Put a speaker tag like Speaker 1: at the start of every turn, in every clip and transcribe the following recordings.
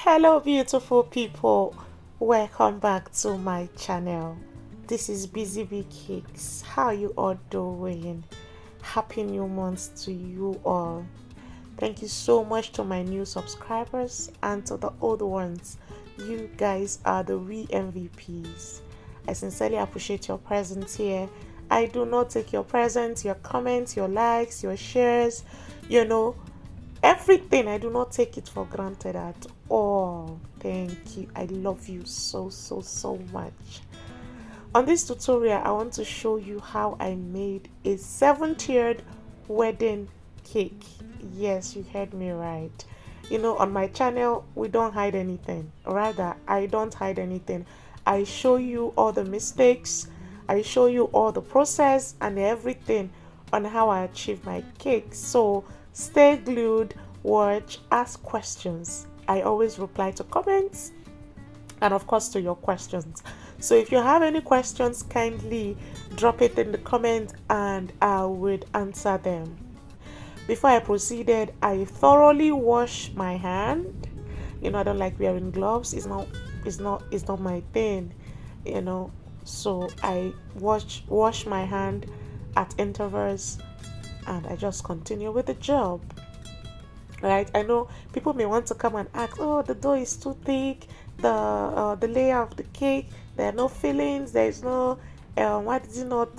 Speaker 1: Hello beautiful people, welcome back to my channel. This is Busy Bee Cakes. How you all doing? Happy new month to you all. Thank you so much to my new subscribers and to the old ones. You guys are the real MVPs. I sincerely appreciate your presence here. I do not take your presence, your comments, your likes, your shares, everything. I do not take it for granted at all. Thank you. I love you so much. On this tutorial, I want to show you how I made a 7-tiered wedding cake. Yes, you heard me right. On my channel, we don't hide anything. Rather, I don't hide anything. I show you all the mistakes. I show you all the process and everything on how I achieve my cake. So stay glued, watch, ask questions. I always reply to comments and of course to your questions. So if you have any questions, kindly drop it in the comment and I would answer them. Before I proceeded, I thoroughly washed my hand. I don't like wearing gloves. It's not my thing. So I wash my hand at intervals and I just continue with the job. Right? I know people may want to come and ask, oh, the dough is too thick, the layer of the cake, there are no fillings, there is no why did you not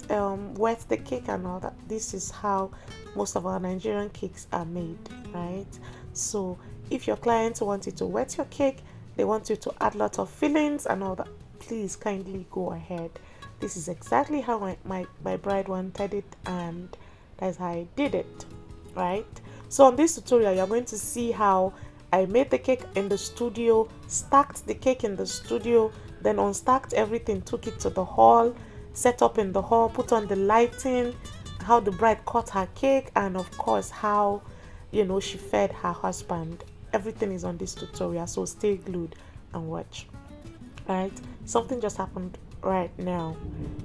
Speaker 1: wet the cake and all that. This is how most of our Nigerian cakes are made, right? So if your clients want you to wet your cake, they want you to add lots of fillings and all that, please kindly go ahead. This is exactly how my bride wanted it, and that's how I did it, right? So on this tutorial, you're going to see how I made the cake in the studio, stacked the cake in the studio, then unstacked everything, took it to the hall, set up in the hall, put on the lighting, how the bride cut her cake, and of course how she fed her husband. Everything is on this tutorial, so stay glued and watch. Right, something just happened right now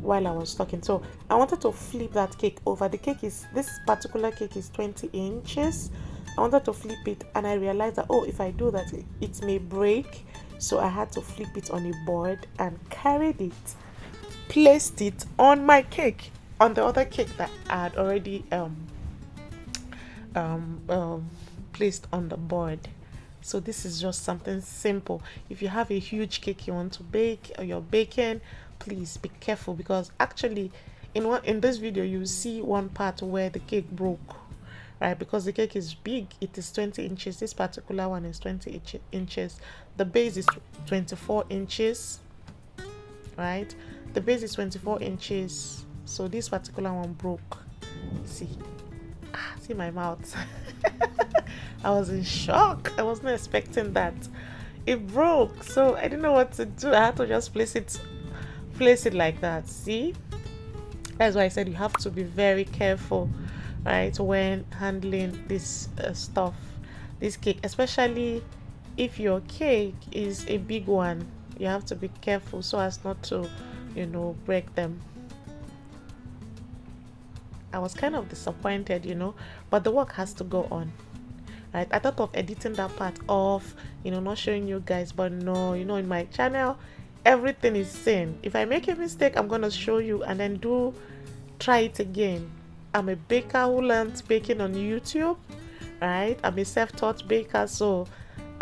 Speaker 1: while I was talking. So I wanted to flip that cake over. This particular cake is 20 inches. I wanted to flip it and I realized that, oh, if I do that, it may break. So I had to flip it on a board and carried it, placed it on my cake, on the other cake that I had already placed on the board. So this is just something simple. If you have a huge cake you want to bake or you're baking, please be careful, because actually in this video you see one part where the cake broke, right? Because the cake is big, it is 20 inches. This particular one is 20 inches. The base is 24 inches, right? The base is 24 inches. So this particular one broke. See my mouth. I was in shock. I wasn't expecting that. It broke, so I didn't know what to do. I had to just place it like that. See, that's why I said you have to be very careful, right, when handling this stuff, this cake, especially if your cake is a big one. You have to be careful so as not to break them. I was kind of disappointed, but the work has to go on. Right? I thought of editing that part off, not showing you guys, but no, in my channel, everything is seen. If I make a mistake, I'm gonna show you and then try it again. I'm a baker who learned baking on YouTube, right? I'm a self-taught baker, so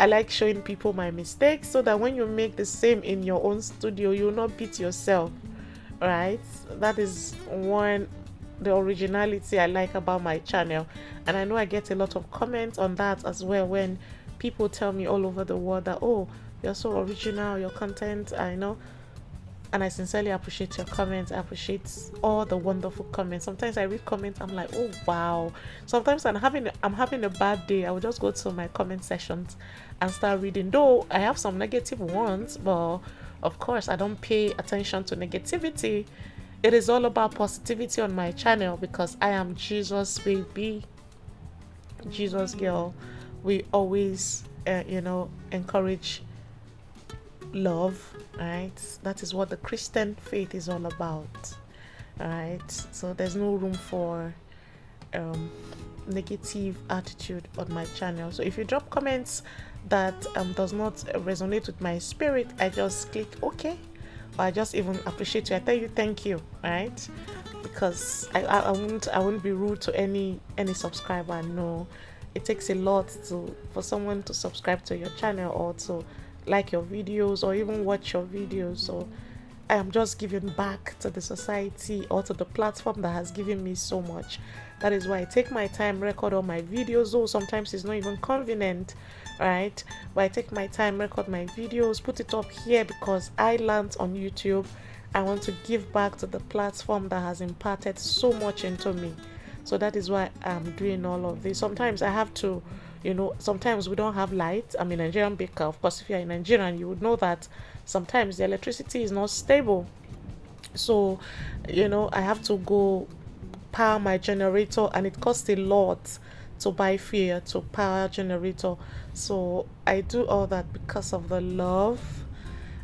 Speaker 1: I like showing people my mistakes so that when you make the same in your own studio, you'll not beat yourself, right? That is the originality I like about my channel, and I know I get a lot of comments on that as well when people tell me all over the world that, oh, you're so original, your content, I know. And I sincerely appreciate your comments. I appreciate all the wonderful comments. Sometimes I read comments, I'm like, oh wow. Sometimes I'm having a bad day, I will just go to my comment sections and start reading, though I have some negative ones, but of course I don't pay attention to negativity. It is all about positivity on my channel, because I am Jesus baby, Jesus girl. We always encourage love, right? That is what the Christian faith is all about, right? So there's no room for negative attitude on my channel. So if you drop comments that does not resonate with my spirit, I just click okay, or I just even appreciate you. I tell you thank you, right? Because I won't be rude to any subscriber. No, it takes a lot for someone to subscribe to your channel or to like your videos or even watch your videos. So I am just giving back to the society or to the platform that has given me so much. That is why I take my time, record all my videos, though sometimes it's not even convenient, right? But I take my time, record my videos, put it up here because I learned on YouTube. I want to give back to the platform that has imparted so much into me. So that is why I'm doing all of this. Sometimes I have to, sometimes we don't have light. I'm a Nigerian baker. Of course, if you're a Nigerian, you would know that sometimes the electricity is not stable. So, I have to go power my generator, and it costs a lot to buy fuel to power generator. So I do all that because of the love,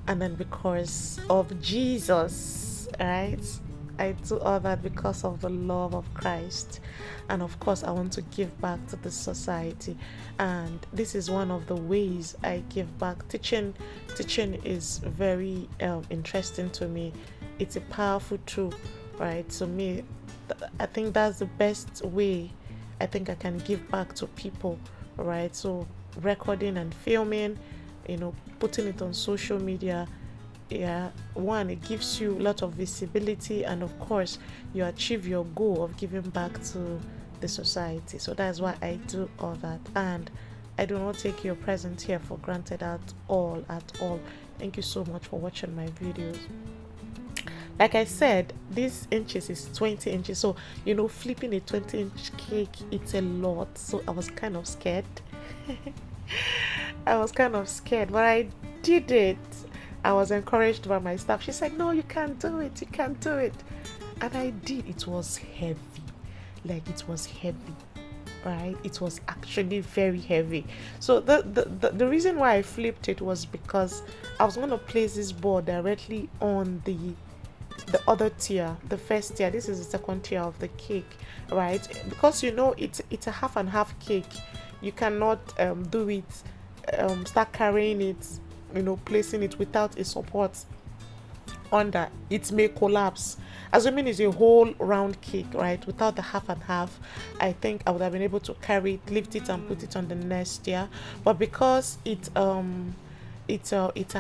Speaker 1: and then because of Jesus, right? I do all that because of the love of Christ. And of course, I want to give back to the society. And this is one of the ways I give back. Teaching is very interesting to me. It's a powerful tool, right? To me, I think that's the best way I think I can give back to people, right? So recording and filming, putting it on social media, yeah, one, it gives you a lot of visibility, and of course you achieve your goal of giving back to the society. So that's why I do all that, and I do not take your presence here for granted at all. Thank you so much for watching my videos. Like I said, these inches is 20 inches, so flipping a 20-inch cake, it's a lot. So I was kind of scared. But I did it. I was encouraged by my staff. She said, no, you can't do it, and I did. It was heavy, right? It was actually very heavy. So the reason why I flipped it was because I was going to place this board directly on the other tier, the first tier. This is the second tier of the cake, right? Because it's a half and half cake. You cannot do it, start carrying it, placing it without a support under. It may collapse. Assuming it's a whole round cake, right, without the half and half, I think I would have been able to carry it, lift it, and put it on the next tier. But because it's a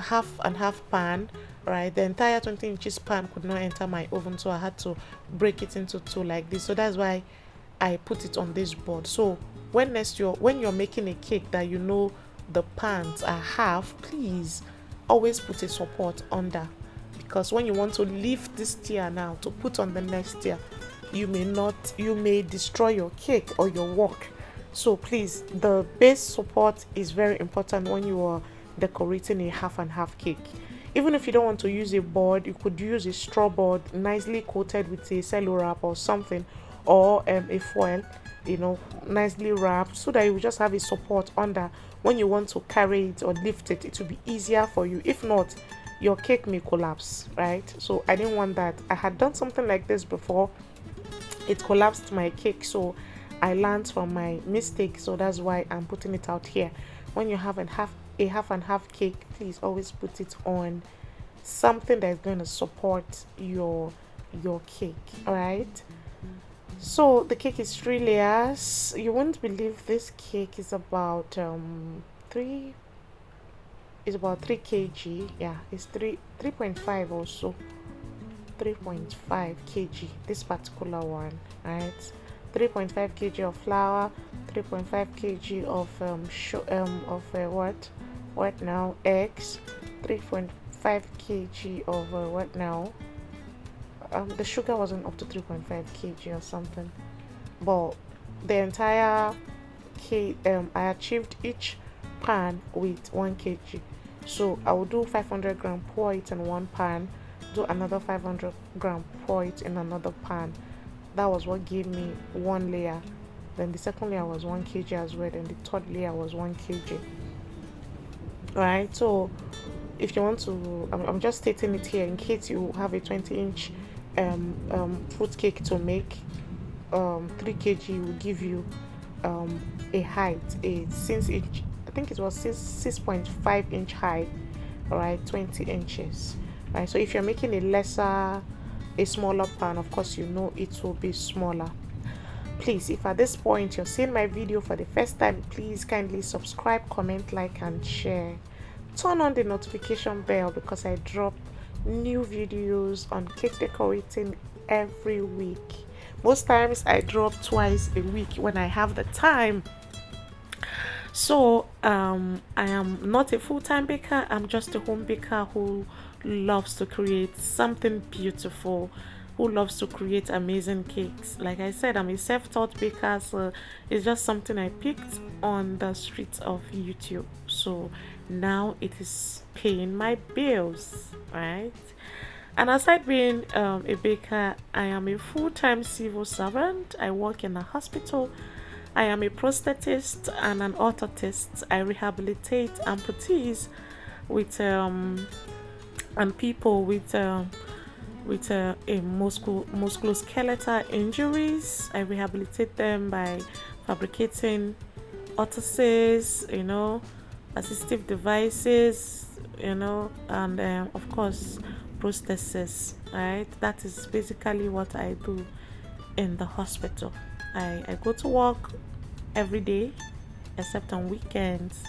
Speaker 1: half and half pan, right, the entire 20 inches pan could not enter my oven, so I had to break it into two like this. So that's why I put it on this board. So when you're making a cake that the pans are half, please always put a support under, because when you want to lift this tier now to put on the next tier, you may destroy your cake or your work. So please, the base support is very important when you are decorating a half and half cake. Even if you don't want to use a board, you could use a straw board nicely coated with a cello wrap or something, or a foil, nicely wrapped, so that you will just have a support under. When you want to carry it or lift it, it will be easier for you. If not, your cake may collapse, right? So I didn't want that. I had done something like this before. It collapsed my cake, so I learned from my mistake. So that's why I'm putting it out here. When you have a half and half cake, please always put it on something that is going to support your cake. All right. So the cake is 3 layers. You won't believe this cake is about 3 kg. Yeah, it's 3.5 also. 3.5 kg, this particular one, right? 3.5 kg of flour, 3.5 kg of what now, eggs, 3.5 kg of what now, the sugar wasn't up to 3.5 kg or something, but the entire cake, I achieved each pan with 1 kg. So I will do 500 gram, pour it in one pan, do another 500 gram, pour it in another pan. That was what gave me 1 layer. Then the second layer was 1 kg as well, and the third layer was 1 kg. Right, so if you want to, I'm just stating it here in case you have a 20-inch fruit cake to make. 3 kg will give you a height, since I think it was 6.5 inch high, all right, 20 inches, right? So if you're making a smaller pan, of course you know it will be smaller. Please, if at this point you're seeing my video for the first time, please kindly subscribe, comment, like and share. Turn on the notification bell because I drop new videos on cake decorating every week. Most times I drop twice a week when I have the time. So I am not a full-time baker. I'm just a home baker who loves to create something beautiful, who loves to create amazing cakes. Like I said, I'm a self-taught baker, so it's just something I picked on the streets of YouTube. So now it is paying my bills, right? And aside being a baker, I am a full-time civil servant. I work in a hospital. I am a prosthetist and an orthotist. I rehabilitate amputees with and people with a musculoskeletal injuries. I rehabilitate them by fabricating orthoses, assistive devices, and of course prosthesis. Right, that is basically what I do in the hospital. I go to work every day except on weekends.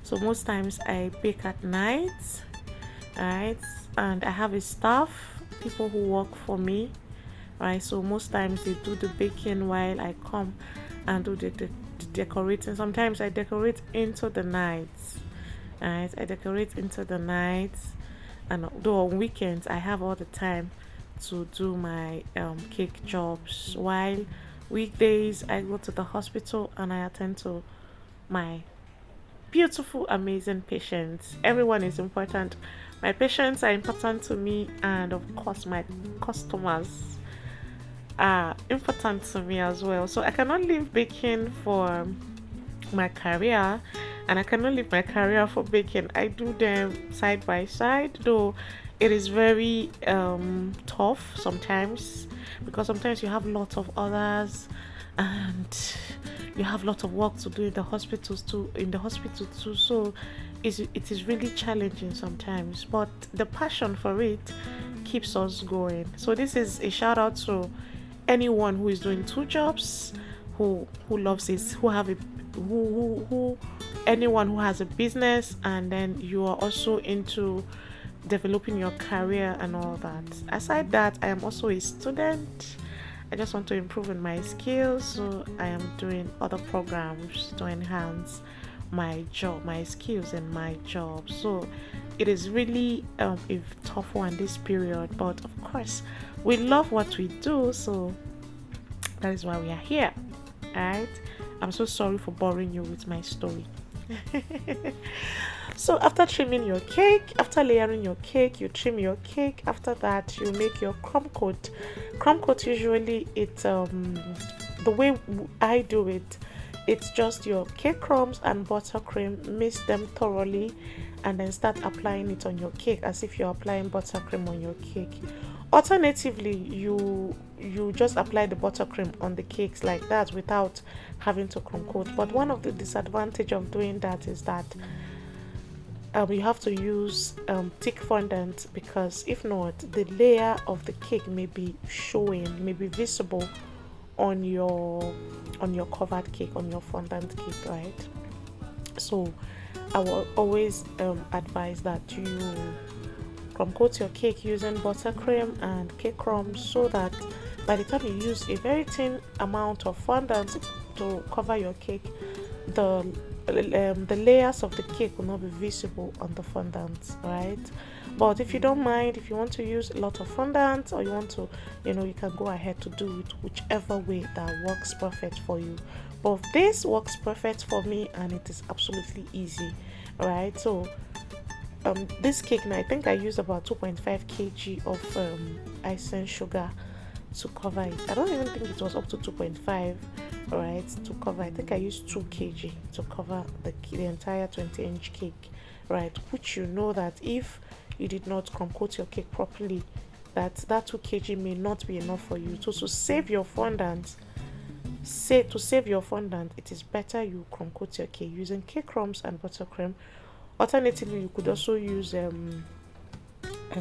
Speaker 1: So most times I bake at night, right? And I have a staff, people who work for me, right? So most times they do the baking while I come and do the decorating. Sometimes I decorate into the night, right? I decorate into the night, and though on weekends I have all the time to do my cake jobs, while weekdays I go to the hospital and I attend to my beautiful, amazing patients. Everyone is important. My patients are important to me, and of course, my customers are important to me as well. So I cannot leave baking for my career, and I cannot leave my career for baking. I do them side by side, though it is very tough sometimes, because sometimes you have lots of others and you have lots of work to do in the hospital too. So it is really challenging sometimes, but the passion for it keeps us going. So this is a shout out to anyone who is doing two jobs, who loves this, who have a who anyone who has a business, and then you are also into developing your career and all that. Aside that, I am also a student. I just want to improve in my skills, so I am doing other programs to enhance my skills in my job. So it is really a tough one this period, but of course we love what we do, so that is why we are here. Alright, I'm so sorry for boring you with my story. So after trimming your cake, after layering your cake, you trim your cake. After that, you make your crumb coat. Crumb coat, usually it's the way I do it, it's just your cake crumbs and buttercream, mix them thoroughly, and then start applying it on your cake as if you're applying buttercream on your cake. Alternatively, you just apply the buttercream on the cakes like that without having to crumb coat. But one of the disadvantage of doing that is that you have to use thick fondant, because if not, the layer of the cake may be showing, may be visible on your covered cake, on your fondant cake, right? So I will always advise that you crumb coat your cake using buttercream and cake crumbs, so that by the time you use a very thin amount of fondant to cover your cake, the layers of the cake will not be visible on the fondant, right? But if you don't mind, if you want to use a lot of fondant, or you want to, you can go ahead to do it whichever way that works perfect for you. But this works perfect for me, and it is absolutely easy, right? So this cake now, I think I used about 2.5 kg of icing sugar to cover it. I don't even think it was up to 2.5, right, to cover. I think I used 2 kg to cover the entire 20-inch cake, right? Which you know that if you did not crumb coat your cake properly, that 2 kg may not be enough for you. So save your fondant, say to save your fondant, it is better you crumb coat your cake using cake crumbs and buttercream. Alternatively, you could also use a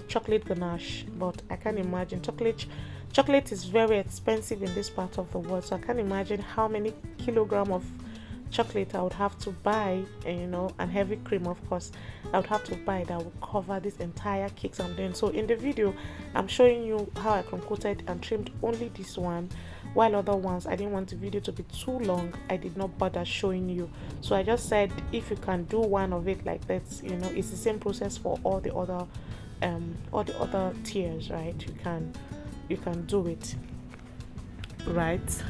Speaker 1: chocolate ganache, but I can't imagine chocolate is very expensive in this part of the world, so I can't imagine how many kilogram of chocolate I would have to buy, and heavy cream, of course, I would have to buy that will cover this entire cakes I'm doing. So in the video, I'm showing you how I crumb coated and trimmed only this one, while other ones I didn't want the video to be too long. I did not bother showing you, so I just said if you can do one of it like that, it's the same process for all the other tiers, right? You can do it, right?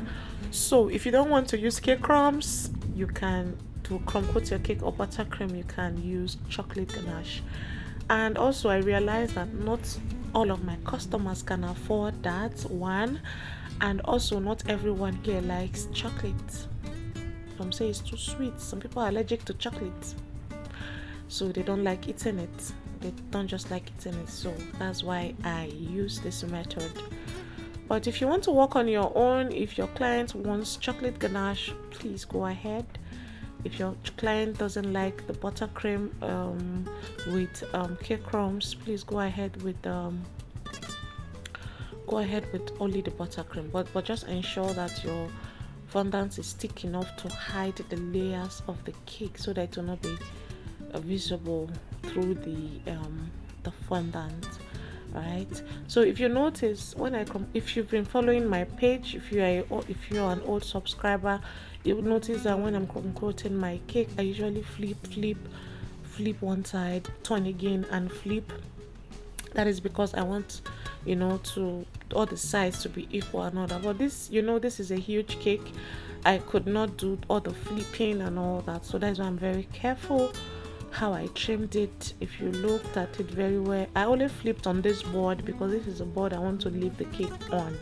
Speaker 1: So if you don't want to use cake crumbs, you can, to crumb coat your cake or buttercream, you can use chocolate ganache. And also I realized that not all of my customers can afford that one, and also not everyone here likes chocolate. Some say it's too sweet. Some people are allergic to chocolate, so they don't like eating it. They don't just like eating it. So that's why I use this method. But if you want to work on your own, if your client wants chocolate ganache, please go ahead. If your client doesn't like the buttercream with cake crumbs, please go ahead with only the buttercream. But just ensure that your fondant is thick enough to hide the layers of the cake, so that it will not be visible through the fondant. Right, so if you notice, if you've been following my page, if you're an old subscriber, you would notice that when I'm coating my cake, I usually flip one side, turn again, and flip. That is because I want to all the sides to be equal and all that. But this is a huge cake. I could not do all the flipping and all that, so that's why I'm very careful how I trimmed it. If you looked at it very well, I only flipped on this board because this is a board I want to leave the cake on.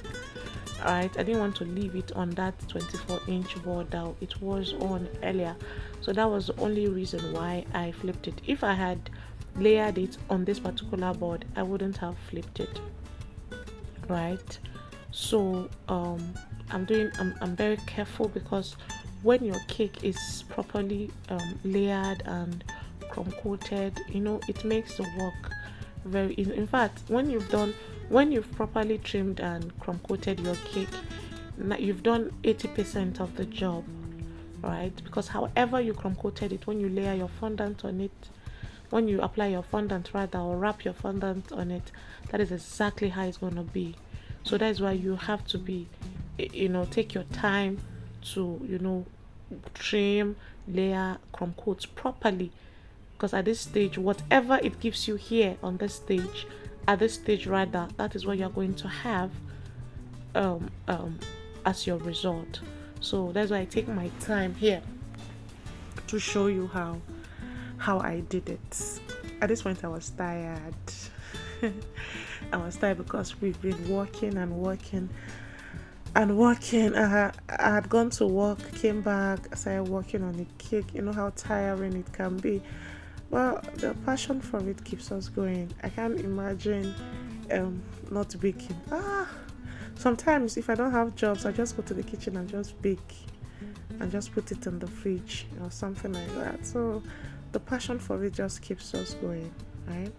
Speaker 1: Alright, I didn't want to leave it on that 24-inch board that it was on earlier, so that was the only reason why I flipped it. If I had layered it on this particular board, I wouldn't have flipped it. Right, so I'm very careful, because when your cake is properly layered and crumb coated, it makes the work very easy. In fact, when you've properly trimmed and crumb coated your cake, you've done 80% of the job, right? Because however you crumb coated it, when you layer your fondant on it, when you apply your fondant rather, or wrap your fondant on it, that is exactly how it's going to be. So that is why you have to be, take your time to trim, layer, crumb coat properly. Because at this stage, whatever it gives you here on this stage, that is what you're going to have as your result. So that's why I take my time here to show you how I did it. At this point I was tired. I was tired because we've been working and working. I had gone to work, came back, started working on the cake. You know how tiring it can be. Well, the passion for it keeps us going. I can't imagine not baking. Sometimes if I don't have jobs, I just go to the kitchen and just bake and just put it in the fridge or something like that. So the passion for it just keeps us going, right?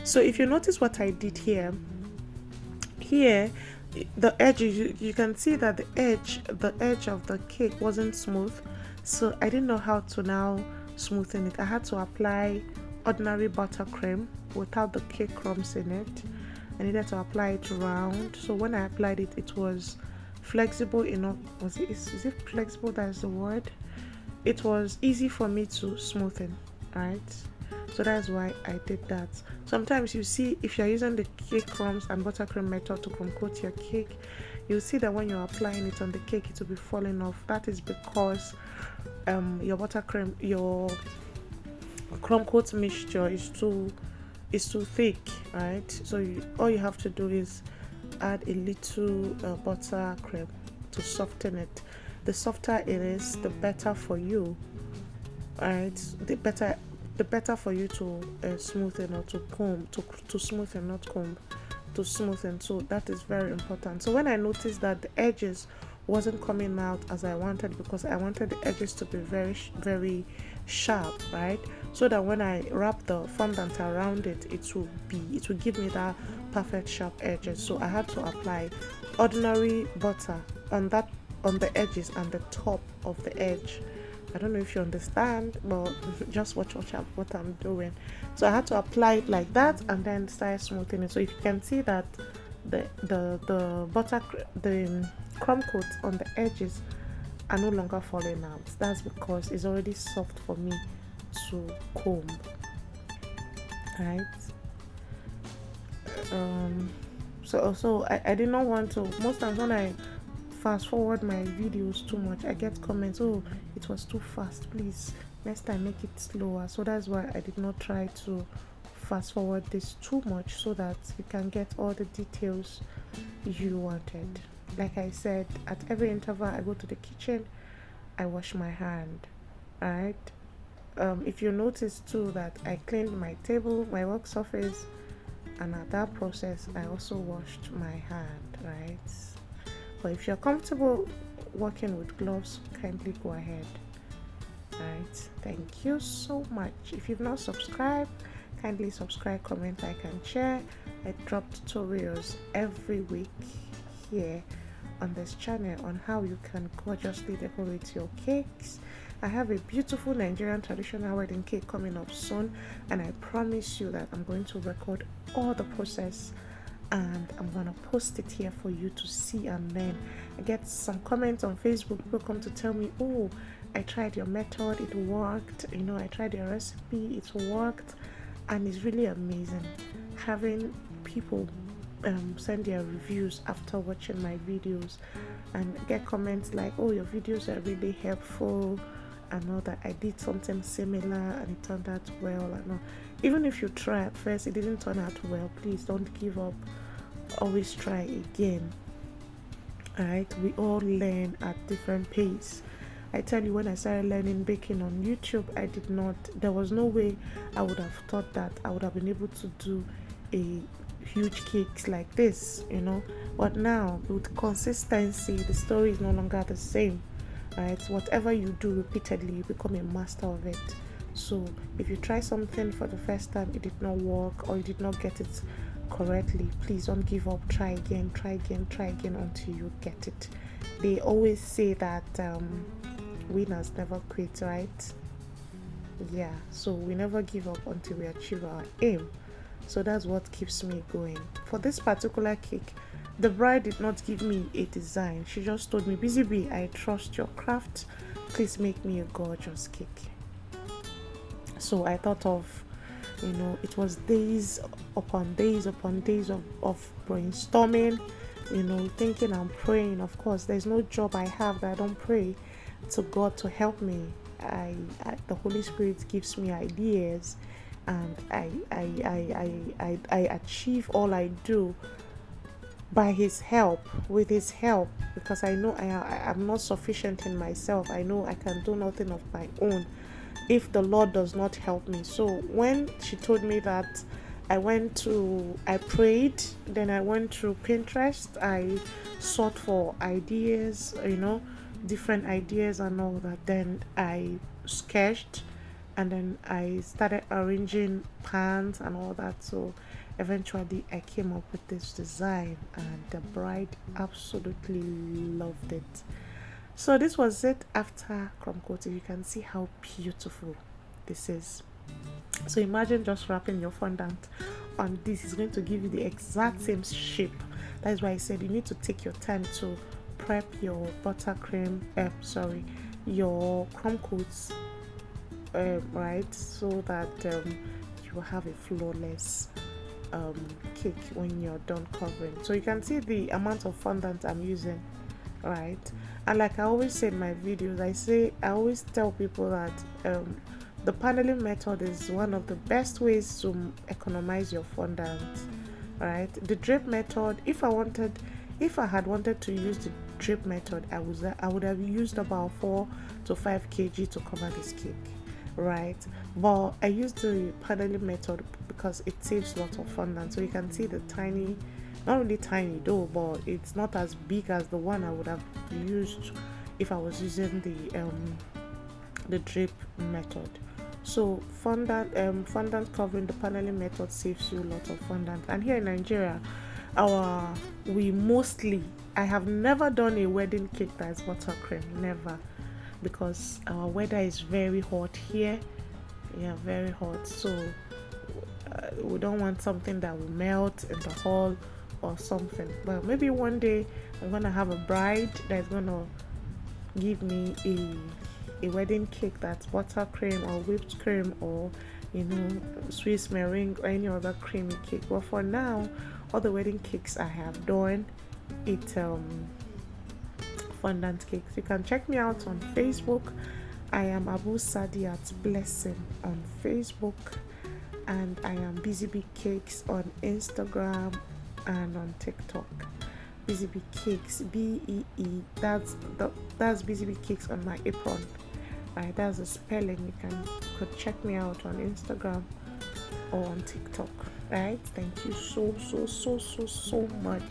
Speaker 1: So if you notice what I did here, the edge, you can see that the edge of the cake wasn't smooth, so I didn't know how to now smoothen it. I had to apply ordinary buttercream without the cake crumbs in it. I needed to apply it round, so when I applied it, it was flexible enough. Is it flexible? That's the word. It was easy for me to smoothen, right? So that's why I did that. Sometimes you see, if you're using the cake crumbs and buttercream method to crumb coat your cake, you'll see that when you're applying it on the cake, it will be falling off. That is because your crumb coat mixture is too thick, right? So all you have to do is add a little buttercream to soften it. The softer it is, the better for you, right? The better for you to smoothen, or to comb, to smoothen, not comb, to smoothen. So that is very important. So when I noticed that the edges wasn't coming out as I wanted, because I wanted the edges to be very sharp, right? So that when I wrap the fondant around it, it will give me that perfect sharp edges. So I had to apply ordinary butter on the edges and the top of the edge. I don't know if you understand, but just watch what I'm doing. So I had to apply it like that and then start smoothing it. So if you can see that the crumb coat on the edges are no longer falling out, that's because it's already soft for me to comb, right? So I did not want to. Most times when I fast forward my videos too much, I get comments, oh, it was too fast, please next time make it slower. So that's why I did not try to fast forward this too much, so that you can get all the details you wanted. Like I said, at every interval I go to the kitchen, I wash my hand, right? If you notice too that I cleaned my table, my work surface, and at that process I also washed my hand, right? But if you're comfortable working with gloves, kindly go ahead. Right, thank you so much. If you've not subscribed, kindly subscribe, comment, like, and share. I drop tutorials every week here on this channel on how you can gorgeously decorate your cakes. I have a beautiful Nigerian traditional wedding cake coming up soon, and I promise you that I'm going to record all the process and I'm gonna post it here for you to see and learn. I get some comments on Facebook, people come to tell me, oh, I tried your method, it worked, I tried your recipe, it worked. And it's really amazing having people send their reviews after watching my videos, and get comments like, oh, your videos are really helpful, and all that. I did something similar and it turned out well. And all. Even if you try at first it didn't turn out well, please don't give up, always try again. All right, we all learn at different pace. I tell you, when I started learning baking on YouTube, there was no way I would have thought that I would have been able to do a huge cakes like this, But now, with consistency, the story is no longer the same, right? Whatever you do repeatedly, you become a master of it. So if you try something for the first time, it did not work, or you did not get it correctly, please don't give up. Try again until you get it. They always say that winners never quit, right? Yeah, so we never give up until we achieve our aim. So that's what keeps me going. For this particular cake, the bride did not give me a design. She just told me, Busy Bee, I trust your craft, please make me a gorgeous cake. So I thought of, it was days upon days of brainstorming, thinking and praying. Of course, there's no job I have that I don't pray to God to help me. The Holy Spirit gives me ideas, and I achieve all I do by His help, with His help, because I know I'm not sufficient in myself. I know I can do nothing of my own if the Lord does not help me. So when she told me that, I prayed, then I went through Pinterest, I sought for ideas, different ideas and all that. Then I sketched, and then I started arranging pans and all that. So eventually I came up with this design, and the bride absolutely loved it. So this was it after crumb coating. You can see how beautiful this is. So imagine just wrapping your fondant on this. It's going to give you the exact same shape. That's why I said you need to take your time to prep your your crumb coats, right, so that you will have a flawless cake when you're done covering. So you can see the amount of fondant I'm using, right? And like I always say in my videos, I always tell people that the paneling method is one of the best ways to economize your fondant, right? The drip method, if I had wanted to use the drip method, I would have used about 4 to 5 kg to cover this cake, right? But I used the paneling method because it saves lots of fondant. So you can see the tiny not really tiny though, but it's not as big as the one I would have used if I was using the drip method. So fondant covering the paneling method saves you a lot of fondant. And here in Nigeria, our we mostly, I have never done a wedding cake that is buttercream, never, because our weather is very hot here. Yeah, very hot. So we don't want something that will melt in the hall or something. But maybe one day I'm gonna have a bride that's gonna give me a wedding cake that's buttercream or whipped cream, or Swiss meringue or any other creamy cake. But for now, all the wedding cakes I have done, it fondant cakes. You can check me out on Facebook. I am Abu Sadi at Blessing on Facebook, and I am Busy Bee Cakes on Instagram and on TikTok. Busy Bee Cakes, BEE. That's Busy Bee Cakes on my apron. Right, that's a spelling. You could check me out on Instagram or on TikTok. Right, thank you so much.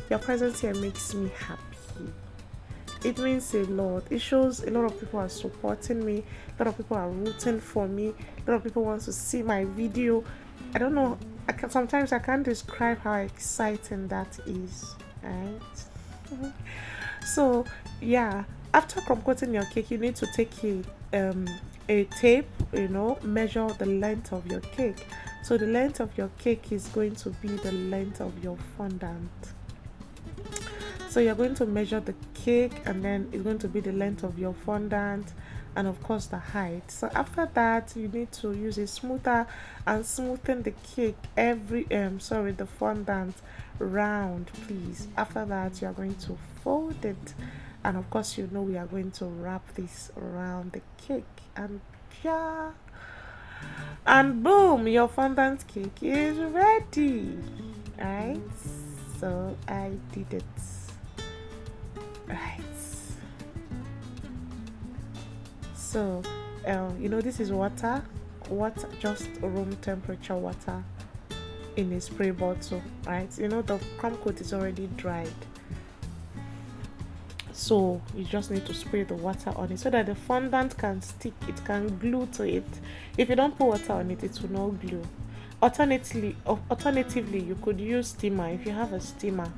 Speaker 1: Your presence here makes me happy. It means a lot. It shows a lot of people are supporting me, a lot of people are rooting for me, a lot of people want to see my video. I don't know, sometimes I can't describe how exciting that is, right? So yeah, after crumb coating your cake, you need to take a tape, measure the length of your cake. So the length of your cake is going to be the length of your fondant. So you're going to measure the cake, and then it's going to be the length of your fondant, and of course the height. So after that, you need to use a smoother and smoothen the cake the fondant round, please. After that, you are going to fold it, and of course we are going to wrap this around the cake, and yeah, and boom, your fondant cake is ready. Right, so I did it. Right, so this is water, just room temperature water in a spray bottle, right? The crumb coat is already dried, so you just need to spray the water on it so that the fondant can stick, it can glue to it. If you don't put water on it, it will not glue. Alternatively, you could use steamer. If you have a steamer,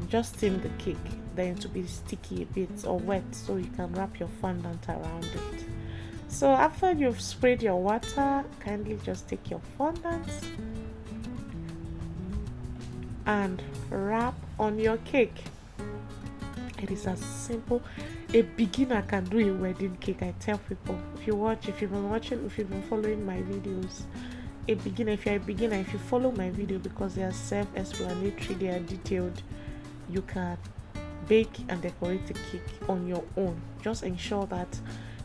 Speaker 1: just steam the cake, then to be sticky a bit or wet, so you can wrap your fondant around it. So after you've sprayed your water, kindly just take your fondant and wrap on your cake. It is as simple. A beginner can do a wedding cake. I tell people, if you've been following my videos, if you're a beginner, if you follow my video, because they are self-explanatory, they are detailed, you can bake and decorate a cake on your own. Just ensure that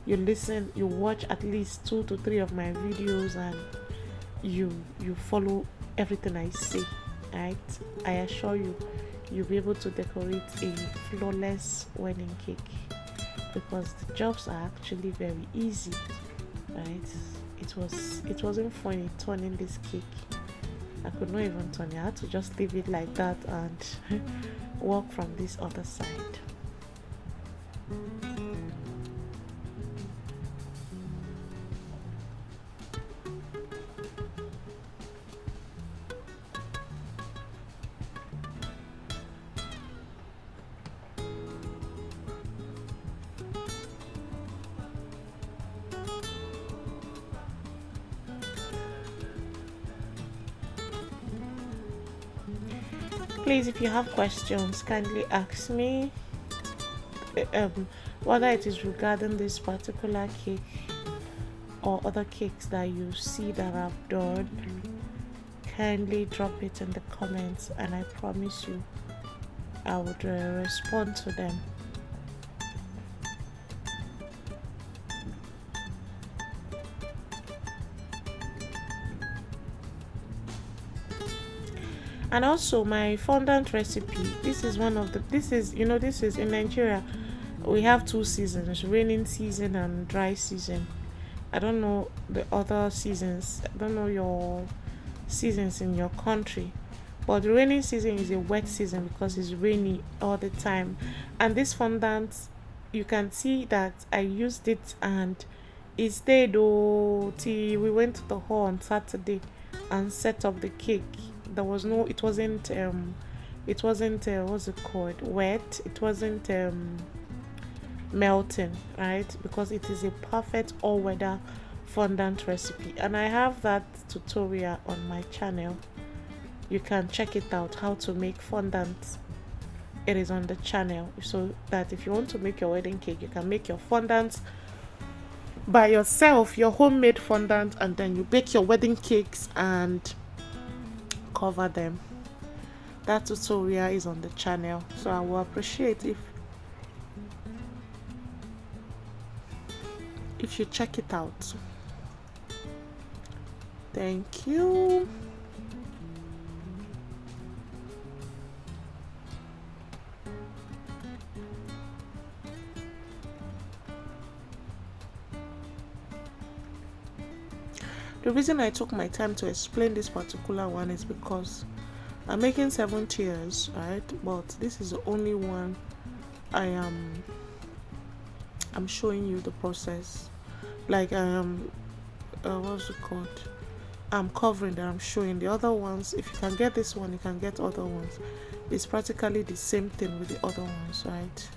Speaker 1: you watch at least 2 to 3 of my videos, and you follow everything I say, right? I assure you, you'll be able to decorate a flawless wedding cake, because the jobs are actually very easy, right? It wasn't funny turning this cake. I could not even turn it. I had to just leave it like that and walk from this other side. Please, if you have questions, kindly ask me, whether it is regarding this particular cake or other cakes that you see that I've done. Kindly drop it in the comments, and I promise you I would respond to them. And also my fondant recipe, this is in Nigeria we have 2 seasons, raining season and dry season. I don't know the other seasons, I don't know your seasons in your country, but the rainy season is a wet season because it's rainy all the time. And this fondant, you can see that I used it and it stayed till we went to the hall on Saturday and set up the cake. There was no, it wasn't what's it called, wet. It wasn't melting, right? Because it is a perfect all-weather fondant recipe, and I have that tutorial on my channel. You can check it out, how to make fondant. It is on the channel, so that if you want to make your wedding cake, you can make your fondant by yourself, your homemade fondant, and then you bake your wedding cakes and cover them. That tutorial is on the channel, so I will appreciate if you check it out. Thank you. The reason I took my time to explain this particular one is because I'm making 7 tiers, right? But this is the only one I'm showing you the process. Like what's it called? I'm covering that I'm showing. The other ones, if you can get this one, you can get other ones. It's practically the same thing with the other ones, right?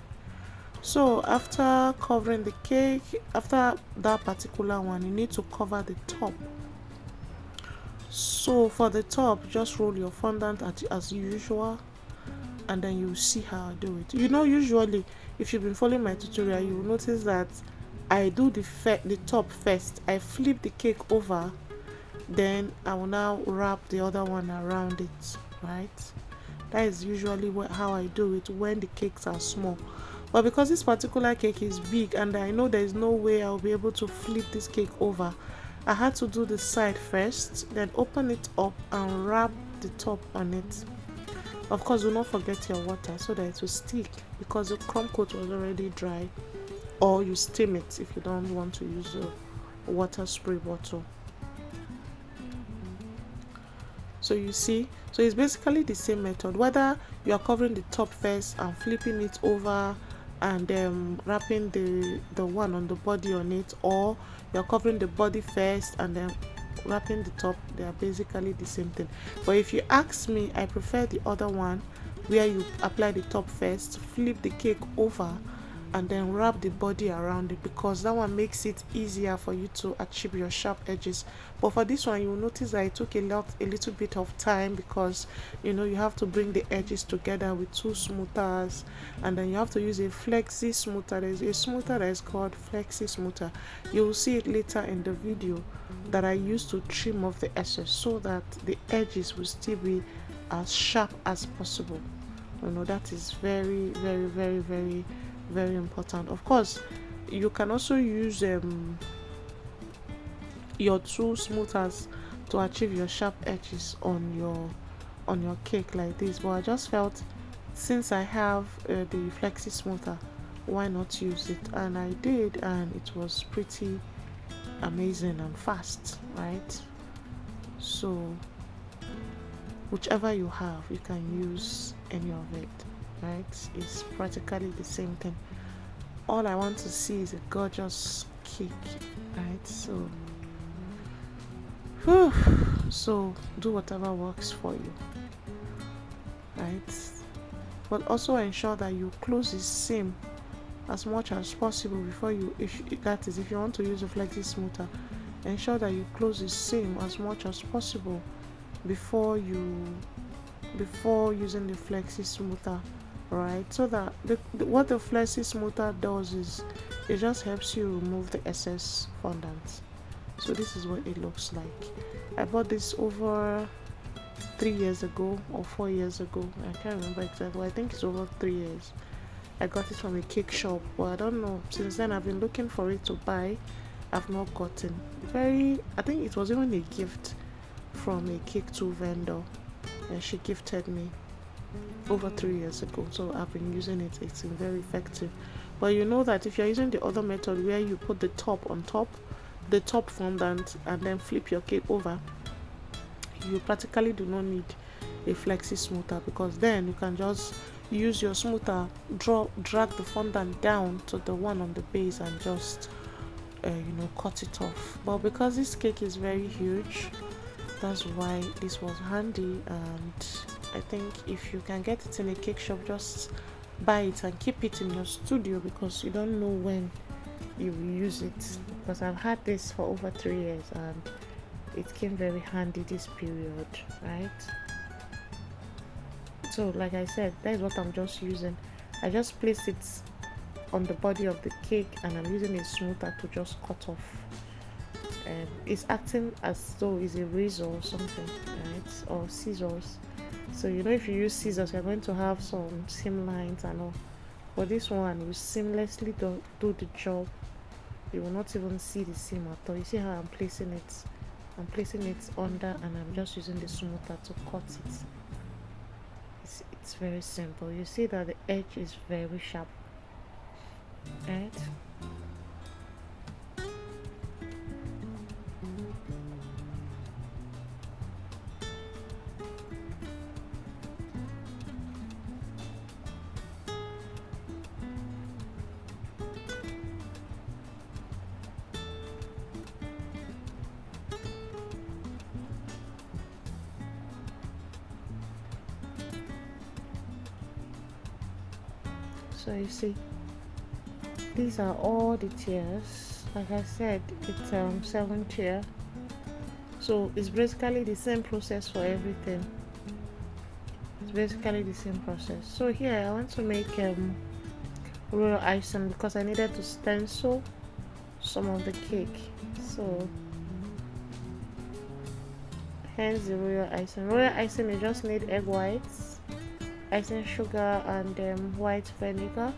Speaker 1: So after covering the cake, after that particular one, you need to cover the top. So for the top, just roll your fondant as usual, and then you see how I do it. You know, usually if you've been following my tutorial, you will notice that I do the top first. I flip the cake over, then I will now wrap the other one around it, right? That is usually how I do it when the cakes are small. But because this particular cake is big and I know there is no way I'll be able to flip this cake over, I had to do the side first, then open it up and wrap the top on it. Of course, do not forget your water so that it will stick, because the crumb coat was already dry, or you steam it if you don't want to use a water spray bottle. So you see, so it's basically the same method, whether you are covering the top first and flipping it over and wrapping the one on the body on it, or you're covering the body first and then wrapping the top. They are basically the same thing. But if you ask me, I prefer the other one, where you apply the top first, flip the cake over, and then wrap the body around it, because that one makes it easier for you to achieve your sharp edges. But for this one, you will notice that it took a little bit of time, because you know you have to bring the edges together with 2 smoothers, and then you have to use a flexi smoother. There's a smoother that is called flexi smoother. You will see it later in the video, that I used to trim off the excess so that the edges will still be as sharp as possible. You know, that is very, very, very, very, very important. Of course, you can also use your 2 smoothers to achieve your sharp edges on your cake like this, but I just felt, since I have the flexi smoother, why not use it? And I did, and it was pretty amazing and fast, right? So whichever you have, you can use any of it, right? It's practically the same thing. All I want to see is a gorgeous cake, right? So so do whatever works for you, right? But also ensure that you close the seam as much as possible before you, if you want to use a flexi smoother, ensure that you close the seam as much as possible before using the flexi smoother, right? So that what the flexi smoother does is it just helps you remove the excess fondant. So this is what it looks like. I bought this over 3 years ago or 4 years ago. I can't remember exactly. I think it's over 3 years. I got it from a cake shop, but I don't know. Since then, I've been looking for it to buy. I've not gotten. I think it was even a gift from a cake tool vendor, and she gifted me over 3 years ago. So I've been using it. It's been very effective. But you know that if you're using the other method where you put the top on top, the top fondant, and then flip your cake over, you practically do not need a flexi smoother, because then you can just use your smoother, drag the fondant down to the one on the base and just cut it off. But because this cake is very huge, that's why this was handy. And I think if you can get it in a cake shop, just buy it and keep it in your studio, because you don't know when you will use it. Because I've had this for over 3 years and it came very handy this period, right? So like I said, that is what I'm just using. I just place it on the body of the cake and I'm using a smoother to just cut off. And it's acting as though it's a razor or something, right? Or scissors. So if you use scissors, you're going to have some seam lines and all. For this one, you seamlessly do the job. You will not even see the seam at all. You see how I'm placing it? I'm placing it under and I'm just using the smoother to cut it. It's very simple. You see that the edge is very sharp, right? So you see, these are all the tiers. Like I said, it's 7 tier. So it's basically the same process for everything. It's basically the same process. So here I want to make royal icing because I needed to stencil some of the cake. So hence the royal icing. Royal icing, you just need egg whites, icing sugar, and white vinegar.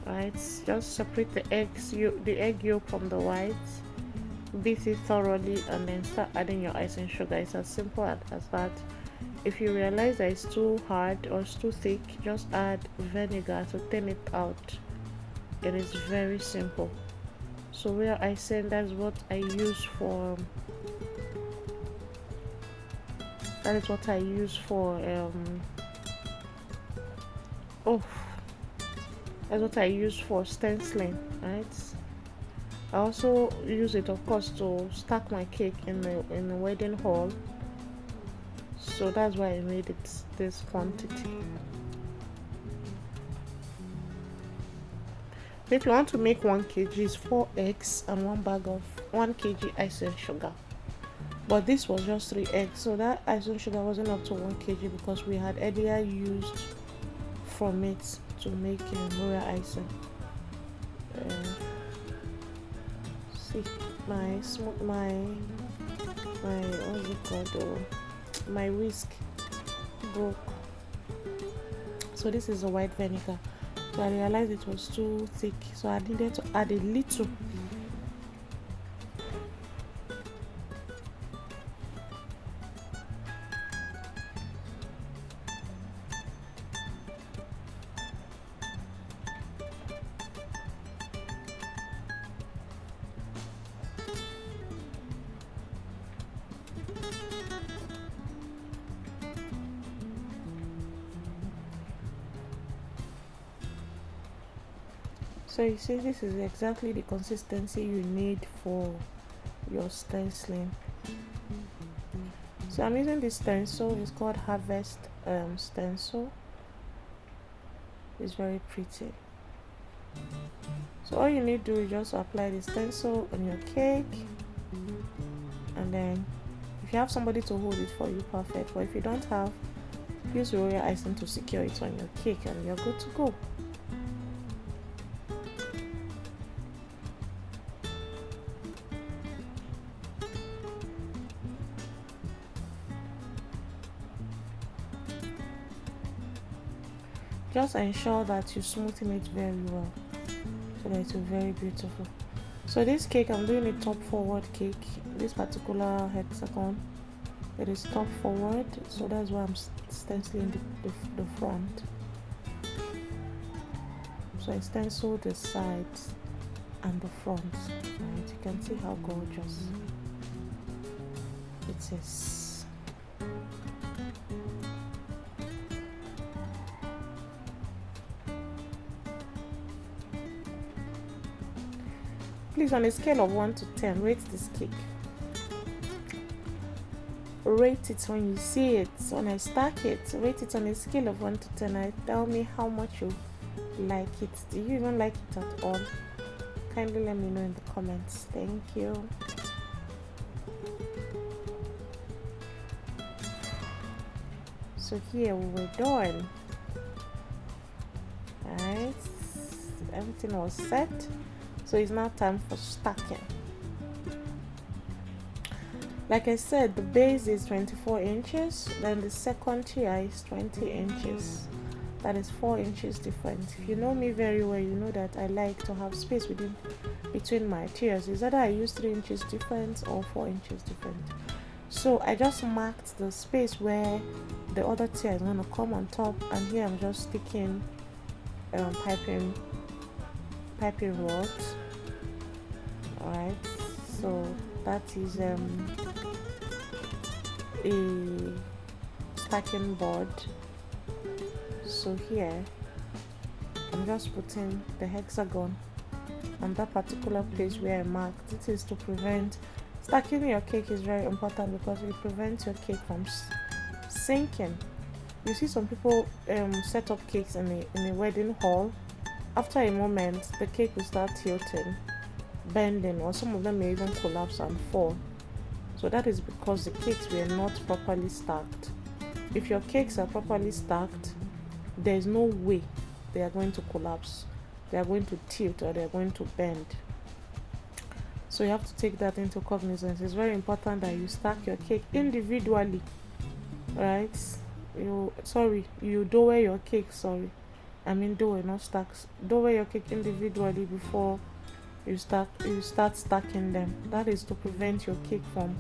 Speaker 1: Right, just separate the egg yolk from the whites, beat it thoroughly, and then start adding your icing sugar. It's as simple as that. If you realize that it's too hard or it's too thick, just add vinegar to thin it out. It is very simple. So royal icing, that's what I use for that's what I use for stenciling, right? I also use it, of course, to stack my cake in the wedding hall. So that's why I made it this quantity. If you want to make 1 kg, is 4 eggs and 1 bag of 1 kg icing sugar. But this was just 3 eggs, so that icing sugar wasn't up to 1 kg because we had earlier used from it to make royal icing. See, my what's it called? My whisk broke. So this is a white vinegar. So I realized it was too thick, so I needed to add a little. So you see, this is exactly the consistency you need for your stenciling. So I'm using this stencil. It's called Harvest stencil. It's very pretty. So all you need to do is just apply the stencil on your cake, and then if you have somebody to hold it for you, perfect. But if you don't have, use royal icing to secure it on your cake and you're good to go. Just ensure that you smoothen it very well so that it will be very beautiful. So this cake, I'm doing a top forward cake. This particular hexagon, it is top forward, so that's why I'm stenciling the front. So I stencil the sides and the front, right? You can see how gorgeous it is. please, on a scale of 1 to 10, rate this cake. Rate it when you see it. When I stack it, rate it on a scale of 1 to 10 and tell me how much you like it. Do you even like it at all? Kindly let me know in the comments. Thank you. So here we're done. Alright, everything was set, so it's now time for stacking. Like I said, the base is 24 inches, then the second tier is 20 inches. That is 4 inches different. If you know me very well, you know that I like to have space between my tiers. Is either I use 3 inches difference or 4 inches different. So I just marked the space where the other tier is going to come on top, and here I'm just sticking piping rods. Alright, so that is a stacking board. So here I'm just putting the hexagon on that particular place where I marked. This is to prevent stacking your cake. Is very important because it prevents your cake from sinking. You see some people set up cakes in a wedding hall. After a moment, the cake will start tilting, bending, or some of them may even collapse and fall. So that is because the cakes were not properly stacked. If your cakes are properly stacked, there is no way they are going to collapse, they are going to tilt, or they are going to bend. So you have to take that into cognizance. It's very important that you stack your cake individually, right? You dough your cake, not stacks. Dough your cake individually before you start stacking them. That is to prevent your cake from